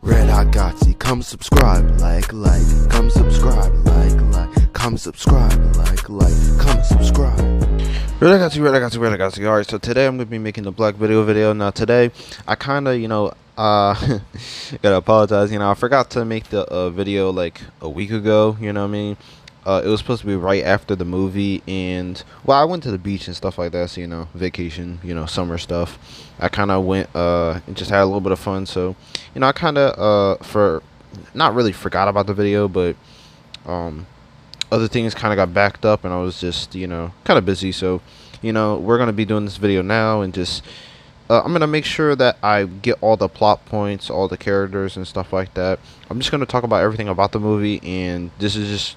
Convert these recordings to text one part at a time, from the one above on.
Red Hot Gotsy, come subscribe, come subscribe, come subscribe, come subscribe. Red Hot Gotsy. Alright, so today I'm going to be making the Black Widow video. Now today, I kind of, gotta apologize, I forgot to make the video like a week ago, you know what I mean? It was supposed to be right after the movie, and well, I went to the beach and stuff like that, so vacation, summer stuff. I kind of went and just had a little bit of fun, so I kind of for not really forgot about the video, but other things kind of got backed up, and I was just kind of busy. So we're gonna be doing this video now, and just I'm gonna make sure that I get all the plot points, all the characters and stuff like that. I'm just gonna talk about everything about the movie, and this is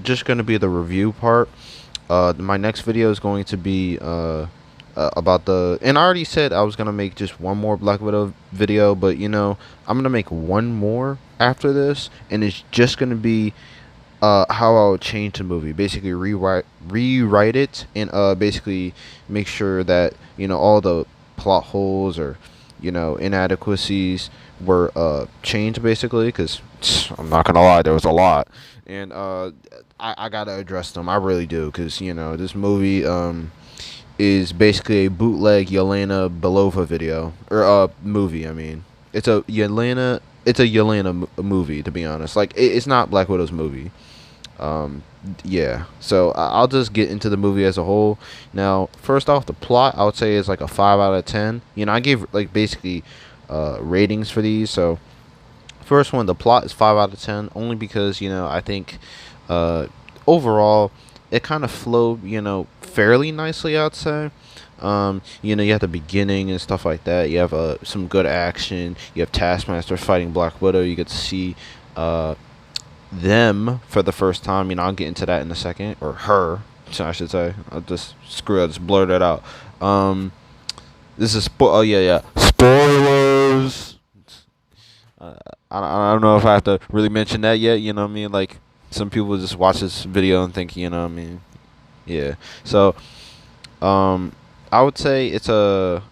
just gonna be the review part. My next video is going to be about and I already said I was gonna make just one more Black Widow video, but I'm gonna make one more after this, and it's just gonna be how I would change the movie, basically rewrite it, and basically make sure that all the plot holes or inadequacies were changed, basically, because I'm not gonna lie, there was a lot, and I gotta address them. I really do, because this movie is basically a bootleg Yelena Belova video, or movie. I mean, it's a Yelena movie, to be honest. Like, it's not Black Widow's movie. Yeah, so I'll just get into the movie as a whole. Now, first off, the plot I would say is like a 5 out of 10. I gave like basically ratings for these. So first one, the plot is 5 out of 10, only because I think overall it kind of flowed fairly nicely, I'd say. You have the beginning and stuff like that. You have some good action. You have Taskmaster fighting Black Widow. You get to see them for the first time. I'll get into that in a second, or her, I should say. I'll just blur that out. This is spoilers. I don't know if I have to really mention that yet. You know what I mean? Like, some people just watch this video and think, what I mean? Yeah. So, I would say it's it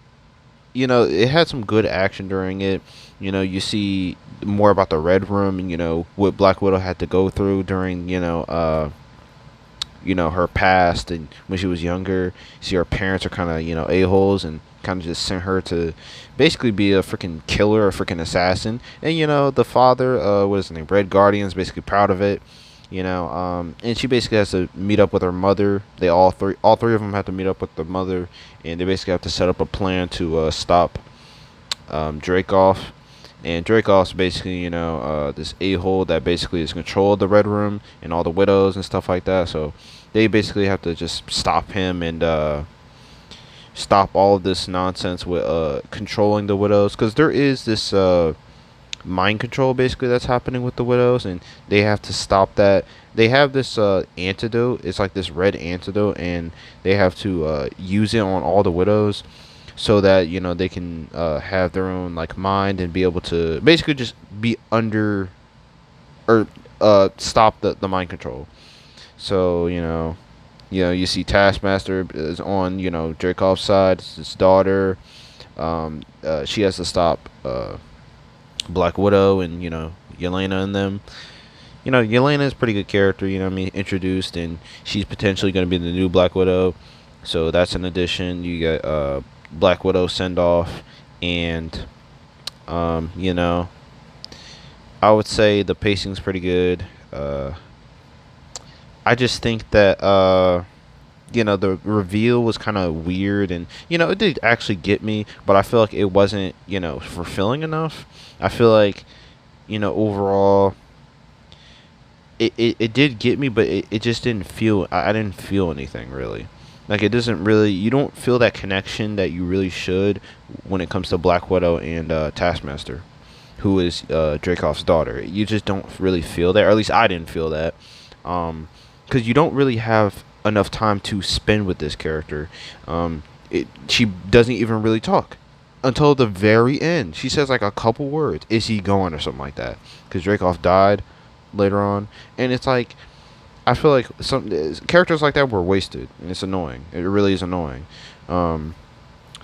had some good action during it. You see more about the Red Room, and what Black Widow had to go through during her past, and when she was younger. You see her parents are kind of a-holes, and kind of just sent her to basically be a freaking killer, a freaking assassin. And the father, what is his name, Red Guardian's basically proud of it. And she basically has to meet up with her mother. All three of them have to meet up with the mother, and they basically have to set up a plan to stop Dracoff. And Dracov's basically this a-hole that basically is controlled the Red Room and all the widows and stuff like that. So they basically have to just stop him, and stop all of this nonsense with controlling the widows, because there is this mind control basically that's happening with the widows, and they have to stop that. They have this antidote. It's like this red antidote, and they have to use it on all the widows, so that they can have their own like mind, and be able to basically just be under, or stop the mind control. So you see Taskmaster is on Dracov's side. It's his daughter. She has to stop Black Widow and Yelena and them. Yelena is a pretty good character, introduced, and she's potentially going to be the new Black Widow, so that's an addition. You get Black Widow send off, and I would say the pacing's pretty good. I just think that the reveal was kind of weird, and it did actually get me, but I feel like it wasn't fulfilling enough. I feel like overall it did get me, but it just didn't feel, I didn't feel anything really. Like, it doesn't really, you don't feel that connection that you really should when it comes to Black Widow and Taskmaster, who is Dracov's daughter. You just don't really feel that, or at least I didn't feel that, because you don't really have enough time to spend with this character. She doesn't even really talk until the very end. She says like a couple words. Is he going, or something like that? Because Dracov died later on, and it's like, I feel like some characters like that were wasted, and it's annoying. It really is annoying. So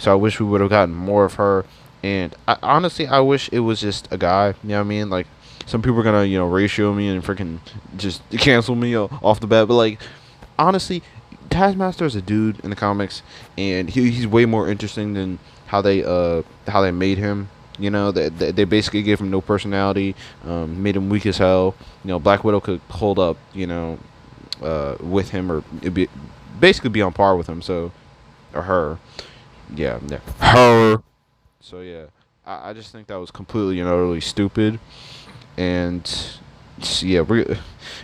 I wish we would have gotten more of her, And honestly, I wish it was just a guy. You know what I mean? Like, some people are gonna, ratio me and freaking just cancel me off the bat. But like, honestly, Taskmaster is a dude in the comics, and he's way more interesting than how they made him. They basically gave him no personality, made him weak as hell. Black Widow could hold up, with him, or basically be on par with him. So, or her, yeah, yeah, her. So yeah, I just think that was completely and utterly stupid. And yeah, we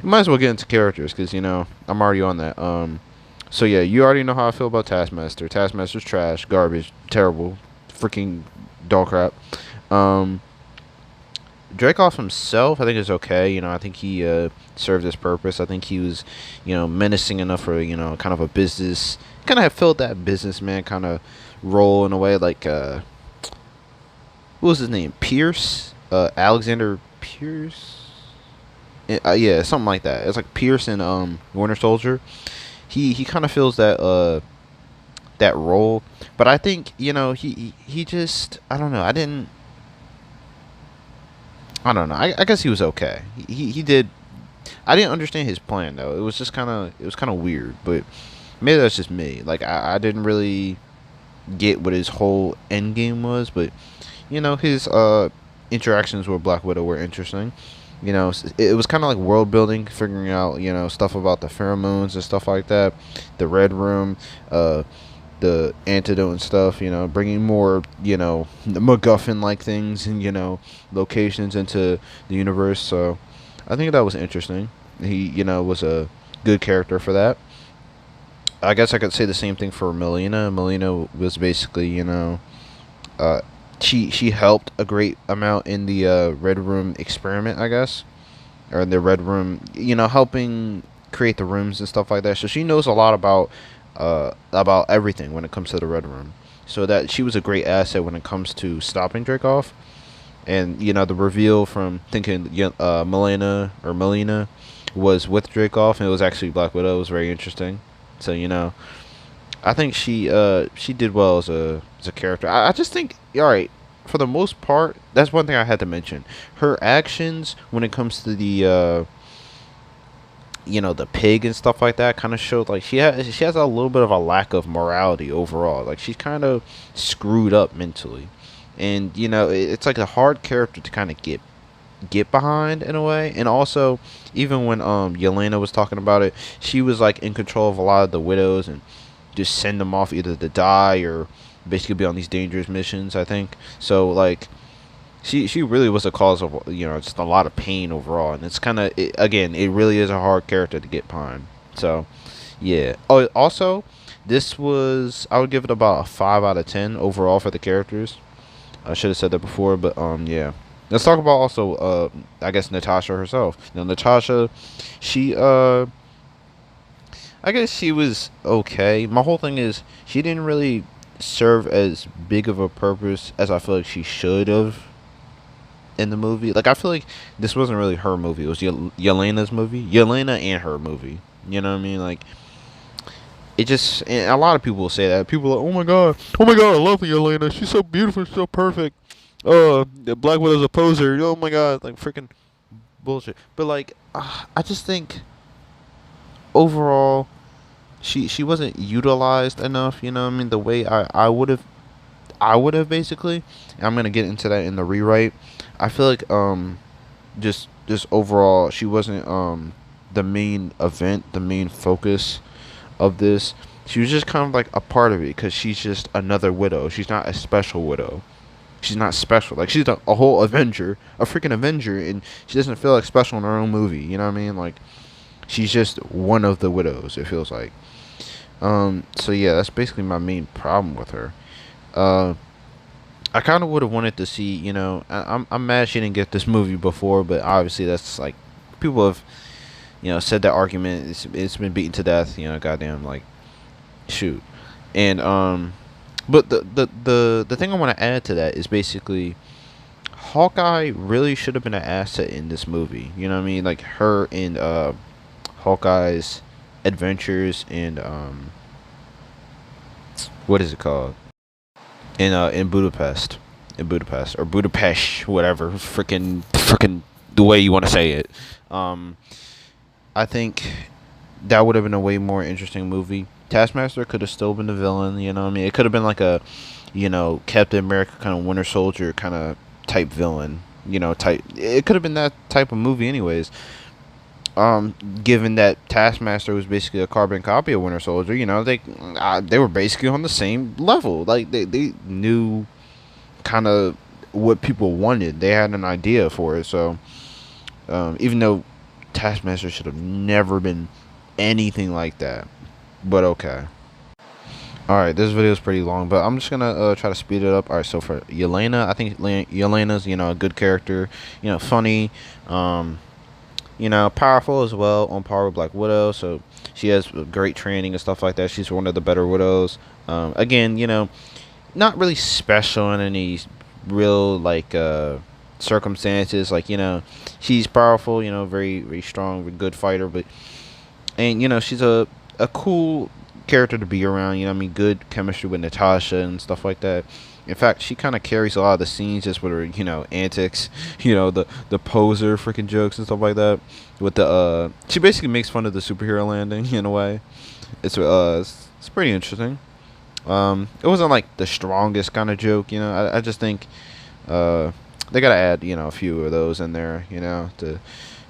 might as well get into characters because I'm already on that. So yeah, you already know how I feel about Taskmaster. Taskmaster's trash, garbage, terrible, freaking dog crap. Um, Dreykov himself, I think is okay. I think he served his purpose. I think he was, menacing enough for kind of a business. Kind of filled that businessman kind of role in a way. Like what was his name? Pierce, Alexander Pierce. Yeah, something like that. It's like Pierce in Winter Soldier. He kind of fills that role, but I think he just, I don't know. I don't know. I guess he was okay. He did. I didn't understand his plan though. It was kind of weird, but maybe that's just me. Like I didn't really get what his whole end game was, but his interactions with Black Widow were interesting. It was kind of like world building, figuring out stuff about the pheromones and stuff like that, the Red Room, the antidote and stuff. Bringing more the MacGuffin like things and locations into the universe. So I think that was interesting. He was a good character for that. I guess I could say the same thing for Melina. Melina was basically uh, she helped a great amount in the Red Room experiment, I guess, or in the Red Room, helping create the rooms and stuff like that. So she knows a lot about everything when it comes to the Red Room. So that she was a great asset when it comes to stopping Dreykov. And the reveal from thinking Melina was with Dreykov, and it was actually Black Widow. It was very interesting. So I think she did well as a character. I just think, all right, for the most part, that's one thing I had to mention. Her actions when it comes to the the pig and stuff like that kind of showed like she has a little bit of a lack of morality overall. Like she's kind of screwed up mentally, and it's like a hard character to kind of get behind in a way. And also, even when Yelena was talking about it, she was like in control of a lot of the widows and just send them off either to die or basically be on these dangerous missions, I think. So like she really was a cause of just a lot of pain overall. And it's kind of, again, it really is a hard character to get behind. So yeah. Oh, also, I would give it about a 5 out of 10 overall for the characters. I should have said that before, but yeah. Let's talk about also I guess Natasha herself. Natasha, she I guess she was okay. My whole thing is she didn't really serve as big of a purpose as I feel like she should have in the movie. Like I feel like this wasn't really her movie. It was Yelena's movie. Yelena and her movie. You know what I mean? Like it just, and a lot of people will say that. People are like, oh my god, I love Yelena. She's so beautiful, she's so perfect. The Black Widow's a poser. Oh my god, like freaking bullshit. But like, I just think overall, she wasn't utilized enough. You know what I mean? The way I would have basically. And I'm gonna get into that in the rewrite. I feel like just overall, she wasn't the main event, the main focus of this. She was just kind of like a part of it because she's just another widow. She's not a special widow. She's not special. Like she's a whole Avenger, a freaking Avenger, and she doesn't feel like special in her own movie. You know what I mean? Like she's just one of the widows. It feels like. So yeah, that's basically my main problem with her. I kind of would have wanted to see. I'm mad she didn't get this movie before, but obviously that's like people have said that argument. It's been beaten to death. Goddamn, like shoot, and but the thing I want to add to that is basically Hawkeye really should have been an asset in this movie. You know what I mean? Like her and Hawkeye's adventures and what is it called? In Budapest. in Budapest, or Budapest, whatever, freaking the way you want to say it. Um, I think that would have been a way more interesting movie. Taskmaster could have still been the villain. You know what I mean? It could have been like a, Captain America kind of Winter Soldier kind of type villain. Type. It could have been that type of movie, anyways. Given that Taskmaster was basically a carbon copy of Winter Soldier, they were basically on the same level. Like they knew kind of what people wanted. They had an idea for it. So even though Taskmaster should have never been anything like that, but okay. All right, this video is pretty long, but I'm just gonna try to speed it up. All right, so for Yelena, I think Yelena's a good character, funny, powerful as well, on par with Black Widow. So she has great training and stuff like that. She's one of the better widows. Again, not really special in any real like circumstances. Like she's powerful. Very very strong, good fighter. But she's a cool character to be around. I mean, good chemistry with Natasha and stuff like that. In fact, she kind of carries a lot of the scenes just with her, antics, the poser freaking jokes and stuff like that. With the she basically makes fun of the superhero landing in a way. It's pretty interesting. It wasn't like the strongest kind of joke, I just think they gotta add, a few of those in there, to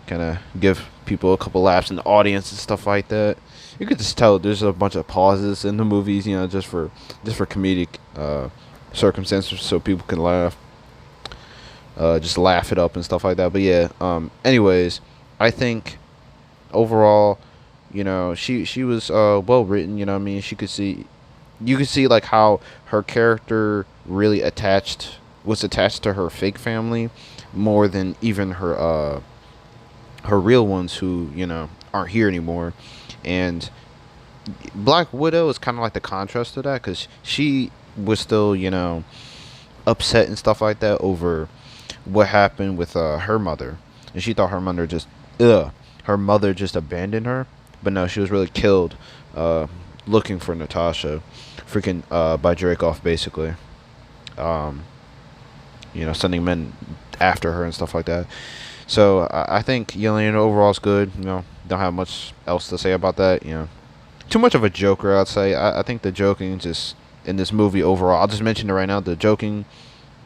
kind of give people a couple laughs in the audience and stuff like that. You could just tell there's a bunch of pauses in the movies, just for comedic circumstances, so people can laugh, just laugh it up and stuff like that. But yeah, anyways, I think overall, she was well written. I mean, you could see like how her character really was attached to her fake family more than even her real ones, who aren't here anymore. And Black Widow is kind of like the contrast to that, because she was still upset and stuff like that over what happened with her mother, and she thought her mother just abandoned her. But no, she was really killed looking for Natasha, freaking by Dreykov, basically. Sending men after her and stuff like that. So I think Yelena overall is good. Don't have much else to say about that. Too much of a joker, I'd say. I think the joking just in this movie overall, I'll just mention it right now, the joking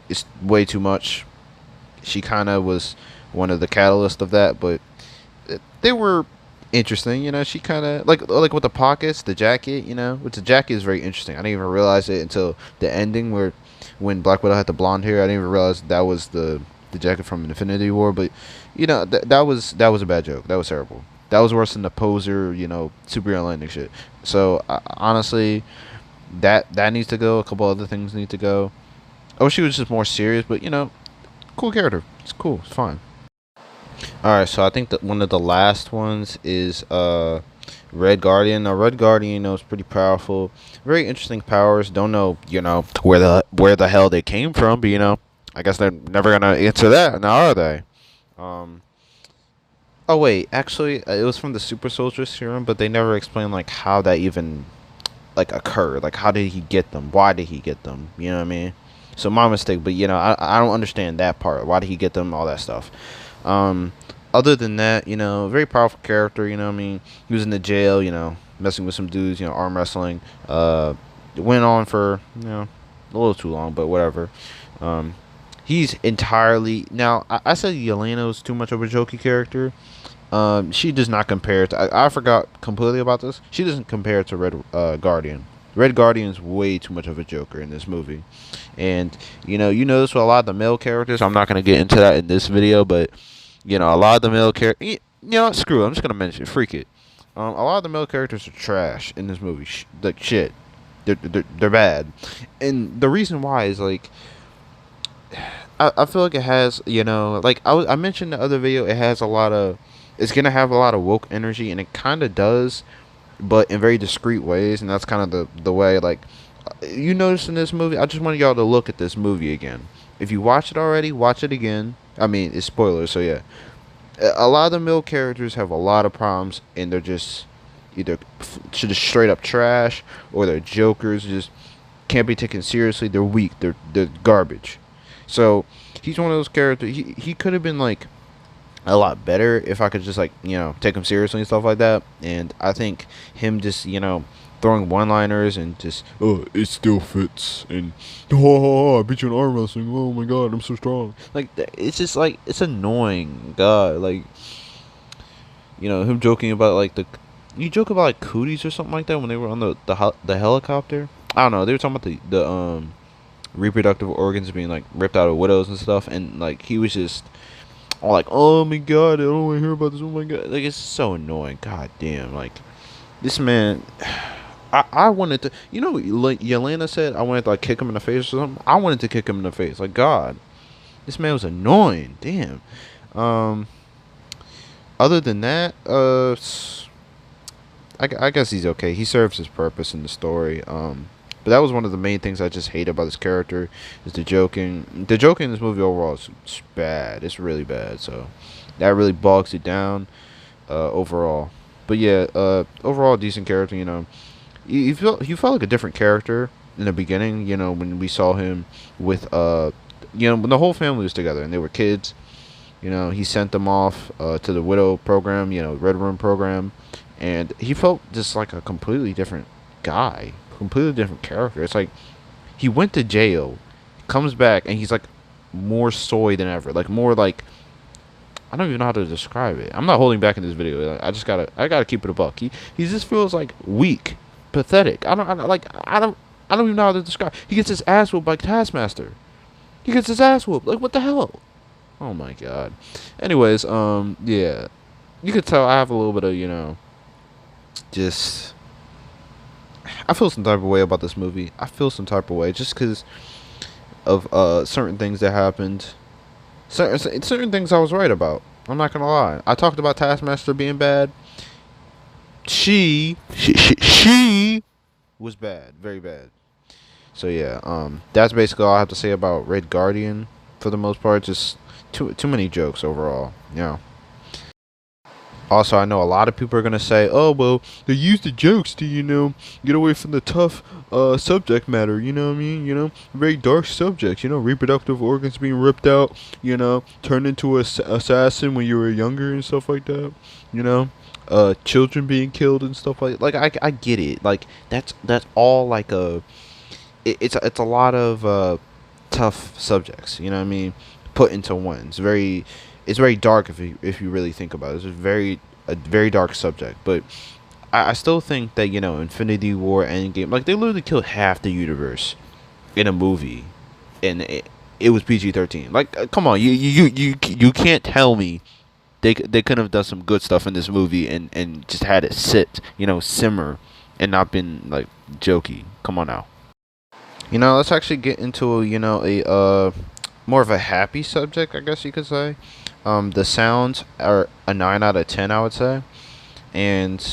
is way too much. She kind of was one of the catalysts of that, but they were interesting. She kind of like with the pockets, the jacket. Which the jacket is very interesting. I didn't even realize it until the ending, where when Black Widow had the blonde hair. I didn't even realize that was the jacket from Infinity War. But that was a bad joke. That was terrible. That was worse than the poser, superhero landing shit. So honestly, that needs to go. A couple other things need to go. I wish she was just more serious, but cool character. It's cool. It's fine. All right, so I think that one of the last ones is Red Guardian. Now, Red Guardian, is pretty powerful. Very interesting powers. Don't know, where the hell they came from, but I guess they're never gonna answer that, now are they? Oh wait, actually, it was from the Super Soldier Serum, but they never explained like how that even like occurred. Like, how did he get them? Why did he get them? You know what I mean? So my mistake, but I don't understand that part. Why did he get them? All that stuff. Other than that, very powerful character. What I mean, he was in the jail. Messing with some dudes. Arm wrestling. It went on for a little too long, but whatever. He's entirely now. I said Yelena was too much of a jokey character. She does not compare to. I forgot completely about this. She doesn't compare to Red Guardian. Red Guardian is way too much of a joker in this movie, and you notice with a lot of the male characters. I'm not gonna get into that in this video, but a lot of the male characters. Screw it. I'm just gonna mention it. Freak it. A lot of the male characters are trash in this movie. Like shit. They're bad, and the reason why is like. I feel like it has, like I mentioned in the other video, it has a lot of, it's going to have a lot of woke energy, and it kind of does, but in very discreet ways, and that's kind of the way, like, you notice in this movie, I just want y'all to look at this movie again. If you watched it already, watch it again. I mean, it's spoilers, so yeah. A lot of the male characters have a lot of problems, and they're just either just straight up trash, or they're jokers, just can't be taken seriously, they're weak, they're garbage. So he's one of those characters. He could have been like a lot better if I could just like take him seriously and stuff like that. And I think him just throwing one-liners and just it still fits and I beat you in arm wrestling. Oh my god, I'm so strong. Like it's just like it's annoying. God, like him joking about like you joke about like cooties or something like that when they were on the helicopter. I don't know. They were talking about the reproductive organs being like ripped out of widows and stuff, and like he was just all like, oh my god, I don't want to hear about this. Oh my god, like it's so annoying. God damn, like this man. I wanted to, like Yelena said, I wanted to like kick him in the face or something. I wanted to kick him in the face. Like God, this man was annoying. Damn. Other than that, I guess he's okay. He serves his purpose in the story. But that was one of the main things I just hate about his character is the joking. The joking in this movie overall is bad. It's really bad. So that really bogs it down overall. But yeah, overall decent character. He felt like a different character in the beginning. When we saw him with when the whole family was together and they were kids. He sent them off to the widow program. Red Room program, and he felt just like a completely different guy. Completely different character. It's like he went to jail, comes back, and he's like more soy than ever. Like more like I don't even know how to describe it. I'm not holding back in this video. Like, I gotta keep it a buck. He just feels like weak, pathetic. I don't even know how to describe. He gets his ass whooped by Taskmaster. He gets his ass whooped. Like what the hell? Oh my god. Anyways, yeah, you could tell I have a little bit of just. I feel some type of way about this movie. I feel some type of way just because of certain things that happened. Certain things I was right about. I'm not gonna lie. I talked about Taskmaster being bad. She was bad, very bad. So yeah, that's basically all I have to say about Red Guardian. For the most part, just too many jokes overall. Also, I know a lot of people are going to say, oh, well, they use the jokes to, get away from the tough subject matter, you know what I mean? Very dark subjects, reproductive organs being ripped out, turned into an assassin when you were younger and stuff like that, children being killed and stuff like I get it. Like, that's all like it's a lot of tough subjects, you know what I mean? Put into one. It's very dark if you really think about it. It's a very dark subject, but I still think that Infinity War, Endgame, like they literally killed half the universe in a movie, and it was PG-13. Like, come on, you can't tell me they couldn't have done some good stuff in this movie and just had it sit, simmer, and not been like jokey. Come on now. Let's actually get into a more of a happy subject, I guess you could say. The sounds are a 9 out of 10, I would say. And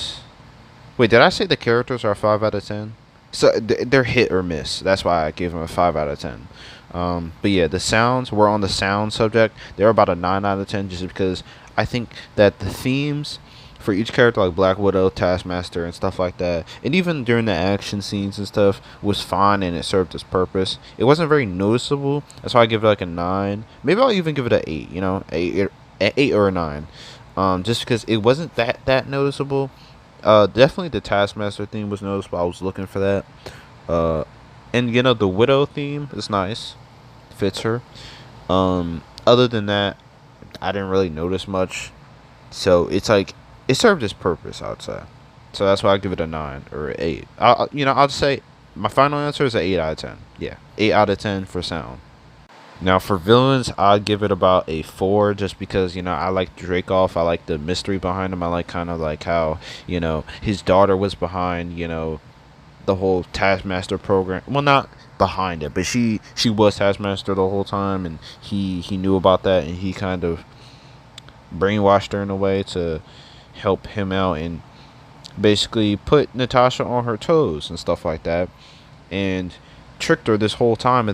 wait, did I say the characters are 5 out of 10? So they're hit or miss. That's why I gave them a 5 out of 10. But yeah, the sounds, we're on the sound subject. They're about a 9 out of 10 just because I think that the themes for each character, like Black Widow, Taskmaster, and stuff like that, and even during the action scenes and stuff, was fine and it served its purpose. It wasn't very noticeable. That's why I give it like a 9. Maybe I'll even give it an 8. 8 or a 9. Just because it wasn't that noticeable. Definitely the Taskmaster theme was noticeable. I was looking for that. And the Widow theme is nice, fits her. Other than that, I didn't really notice much. So it's like it served its purpose, I'd say. So that's why I give it a 9 or an 8. I'll just say my final answer is an 8 out of 10. Yeah, 8 out of 10 for sound. Now for villains, I'd give it about a 4 just because, I like Dracoff. I like the mystery behind him. I like kind of like how, his daughter was behind, the whole Taskmaster program. Well, not behind it, but she was Taskmaster the whole time, and he knew about that, and he kind of brainwashed her in a way to help him out and basically put Natasha on her toes and stuff like that, and tricked her this whole time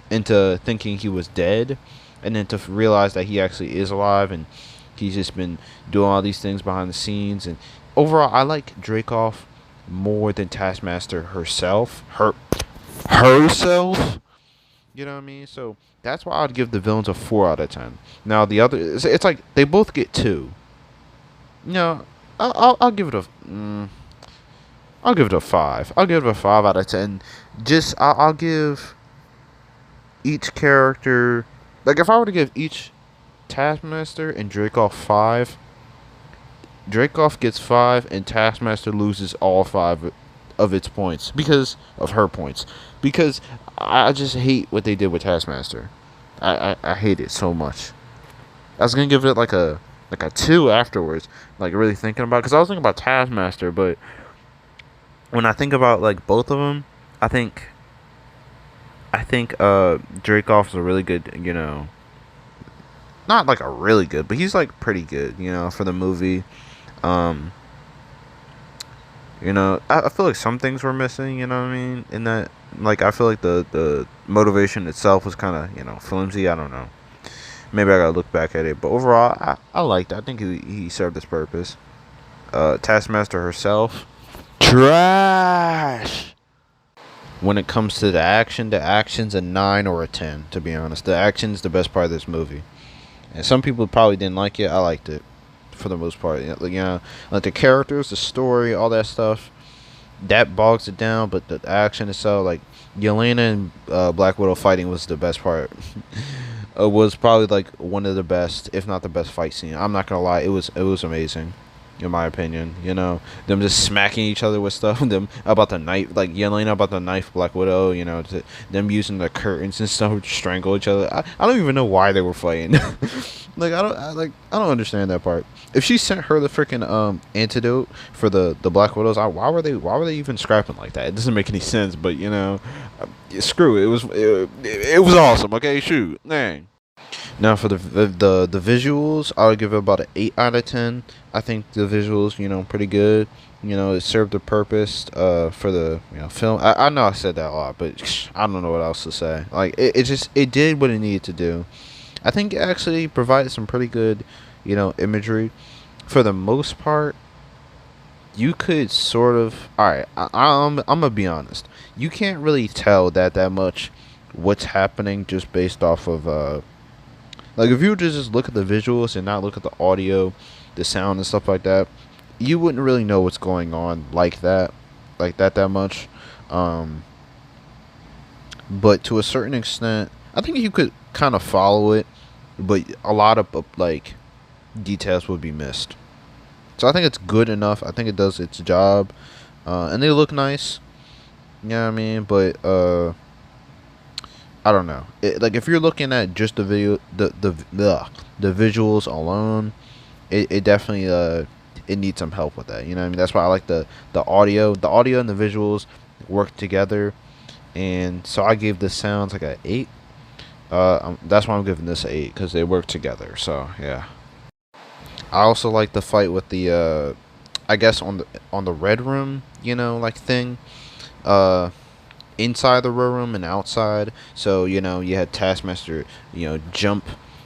into thinking he was dead, and then to realize that he actually is alive, and he's just been doing all these things behind the scenes. And overall, I like Dracoff more than Taskmaster herself. Herself. You know what I mean? So that's why I'd give the villains a 4 out of 10. Now the other, it's like they both get 2. You know, I'll give it a. I'll give it a 5. I'll give it a 5 out of 10. Just I'll give each character, like if I were to give each Taskmaster and Dreykov 5, Dreykov gets 5 and Taskmaster loses all 5 of its points because of her points. Because I just hate what they did with Taskmaster. I hate it so much. I was gonna give it like a 2 afterwards, like really thinking about it, because I was thinking about Taskmaster, but when I think about like both of them, I think Dreykov's a really good, not like a really good, but he's like pretty good, for the movie. Um, I feel like some things were missing, you know what I mean? In that, like, I feel like the motivation itself was kind of, flimsy. I don't know. Maybe I gotta look back at it, but overall, I liked it. I think he served his purpose. Taskmaster herself, trash. When it comes to the action's a 9 or a 10. To be honest, the action's the best part of this movie, and some people probably didn't like it. I liked it for the most part. Like the characters, the story, all that stuff, that bogs it down. But the action itself, like Yelena and Black Widow fighting, was the best part. It was probably like one of the best, if not the best fight scene. I'm not gonna lie, it was amazing, in my opinion. Them just smacking each other with stuff. Them about the knife, like Yelena about the knife Black Widow. Them using the curtains and stuff to strangle each other. I don't even know why they were fighting. Like I don't understand that part. If she sent her the freaking antidote for the Black Widows, why were they even scrapping like that? It doesn't make any sense. But screw it. It was awesome. Okay, shoot, dang. Now for the visuals, I would give it about an 8 out of 10. I think the visuals, pretty good. It served the purpose for the film. I know I said that a lot, but I don't know what else to say. Like it did what it needed to do. I think it actually provided some pretty good, imagery. For the most part, you could sort of. All right, I'm gonna be honest. You can't really tell that much what's happening just based off of like if you were to just look at the visuals and not look at the audio, the sound and stuff like that, you wouldn't really know what's going on that much. But to a certain extent, I think you could kind of follow it, but a lot of like details would be missed. So I think it's good enough. I think it does its job, and they look nice. You know what I mean? But I don't know. Like if you're looking at just the video, the visuals alone, it definitely it needs some help with that. You know what I mean? That's why I like the audio. The audio and the visuals work together, and so I gave the sounds like a 8. That's why I'm giving this a 8, because they work together. So yeah. I also like the fight with the I guess on the red room, like thing. Inside the red room and outside. So, you had Taskmaster, jump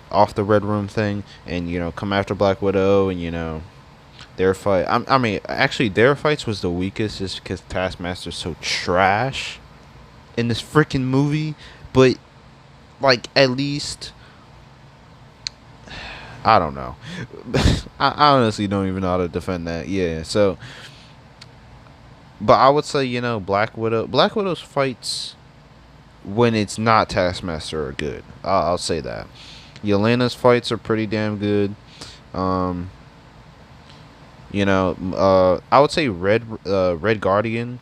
off the red room thing and, come after Black Widow, and, their fight. I mean, actually, their fights was the weakest just because Taskmaster's so trash in this freaking movie. But, like, at least, I don't know. I honestly don't even know how to defend that. Yeah, so, but I would say, Black Widow's fights when it's not Taskmaster are good. I'll say that. Yelena's fights are pretty damn good. I would say Red Guardian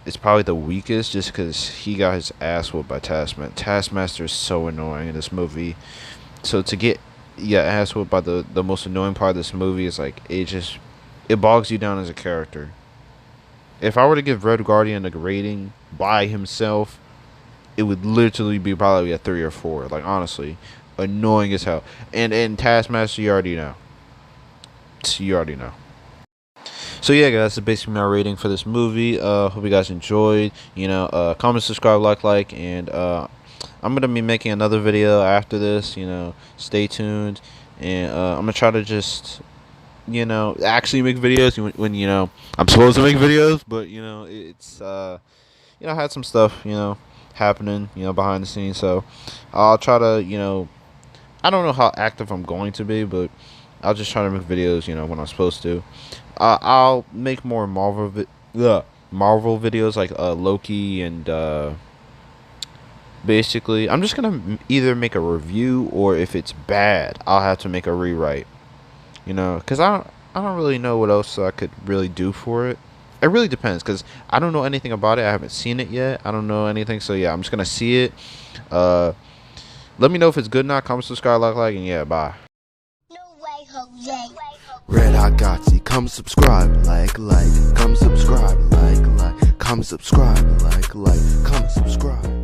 is probably the weakest just because he got his ass whooped by Taskmaster. Taskmaster is so annoying in this movie. So to get ass whooped by the most annoying part of this movie is like it bogs you down as a character. If I were to give Red Guardian a rating by himself, it would literally be probably a 3 or 4. Like honestly, annoying as hell. And Taskmaster, you already know. So yeah, guys, that's basically my rating for this movie. Hope you guys enjoyed. Comment, subscribe, like, and I'm gonna be making another video after this. Stay tuned, and I'm gonna try to just actually make videos when I'm supposed to make videos. But it's I had some stuff happening, behind the scenes. So I'll try to, I don't know how active I'm going to be, but I'll just try to make videos, when I'm supposed to. I'll make more Marvel videos like Loki and basically I'm just gonna either make a review, or if it's bad, I'll have to make a rewrite. Because I don't really know what else I could really do for it. It really depends, because I don't know anything about it. I haven't seen it yet. I don't know anything. So yeah, I'm just gonna see it. Let me know if it's good or not. Comment, subscribe, like, and yeah, bye. No way, Jose. Red Hot Gotsy, come subscribe, like, come subscribe, like, come subscribe, like, come subscribe.